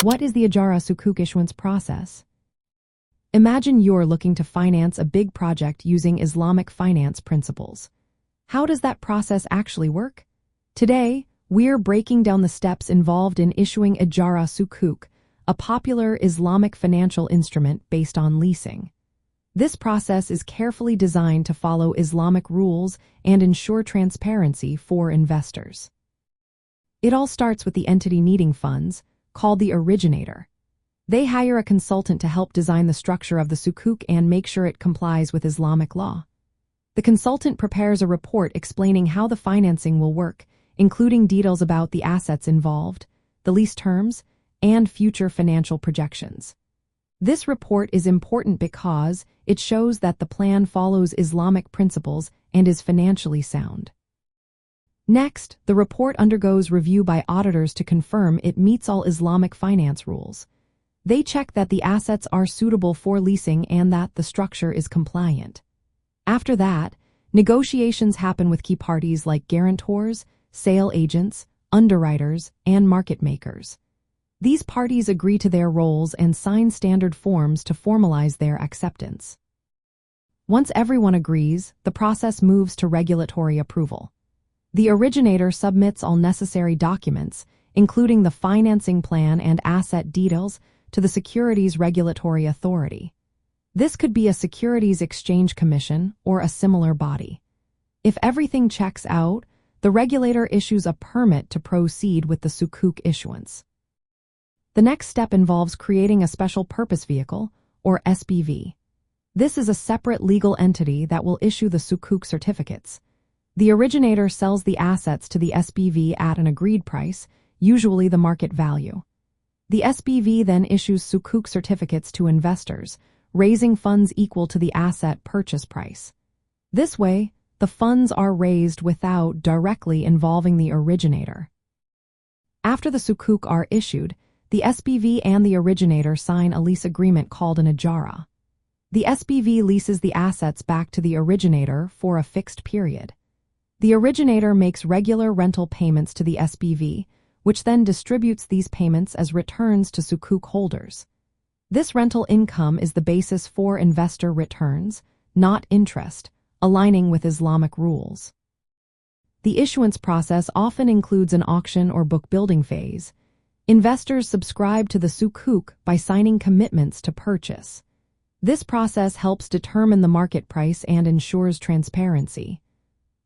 What is the Ijarah Sukuk Issuance process? Imagine you're looking to finance a big project using Islamic finance principles. How does that process actually work? Today, we're breaking down the steps involved in issuing Ijarah Sukuk, a popular Islamic financial instrument based on leasing. This process is carefully designed to follow Islamic rules and ensure transparency for investors. It all starts with the entity needing funds, called the originator. They hire a consultant to help design the structure of the sukuk and make sure it complies with Islamic law. The consultant prepares a report explaining how the financing will work, including details about the assets involved, the lease terms, and future financial projections. This report is important because it shows that the plan follows Islamic principles and is financially sound. Next, the report undergoes review by auditors to confirm it meets all Islamic finance rules. They check that the assets are suitable for leasing and that the structure is compliant. After that, negotiations happen with key parties like guarantors, sale agents, underwriters, and market makers. These parties agree to their roles and sign standard forms to formalize their acceptance. Once everyone agrees, the process moves to regulatory approval. The originator submits all necessary documents, including the financing plan and asset details, to the Securities Regulatory Authority. This could be a Securities Exchange Commission or a similar body. If everything checks out, the regulator issues a permit to proceed with the sukuk issuance. The next step involves creating a special purpose vehicle, or SPV. This is a separate legal entity that will issue the sukuk certificates. The originator sells the assets to the SPV at an agreed price, usually the market value. The SPV then issues sukuk certificates to investors, raising funds equal to the asset purchase price. This way, the funds are raised without directly involving the originator. After the sukuk are issued, the SPV and the originator sign a lease agreement called an ijarah. The SPV leases the assets back to the originator for a fixed period. The originator makes regular rental payments to the SPV, which then distributes these payments as returns to sukuk holders. This rental income is the basis for investor returns, not interest, aligning with Islamic rules. The issuance process often includes an auction or book building phase. Investors subscribe to the sukuk by signing commitments to purchase. This process helps determine the market price and ensures transparency.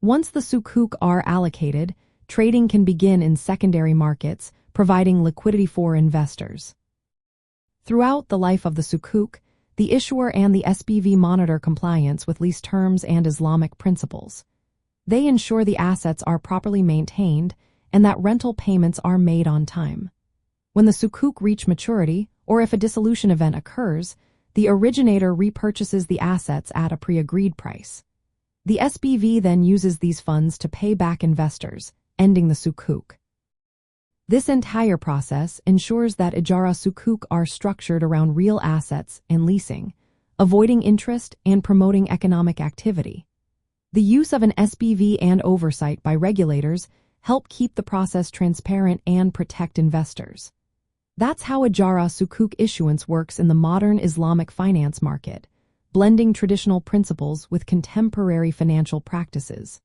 Once the sukuk are allocated, trading can begin in secondary markets, providing liquidity for investors. Throughout the life of the sukuk, the issuer and the SPV monitor compliance with lease terms and Islamic principles. They ensure the assets are properly maintained and that rental payments are made on time. When the sukuk reach maturity, or if a dissolution event occurs, the originator repurchases the assets at a pre-agreed price. The SPV then uses these funds to pay back investors, ending the sukuk. This entire process ensures that Ijarah Sukuk are structured around real assets and leasing, avoiding interest and promoting economic activity. The use of an SPV and oversight by regulators help keep the process transparent and protect investors. That's how Ijarah Sukuk issuance works in the modern Islamic finance market, blending traditional principles with contemporary financial practices.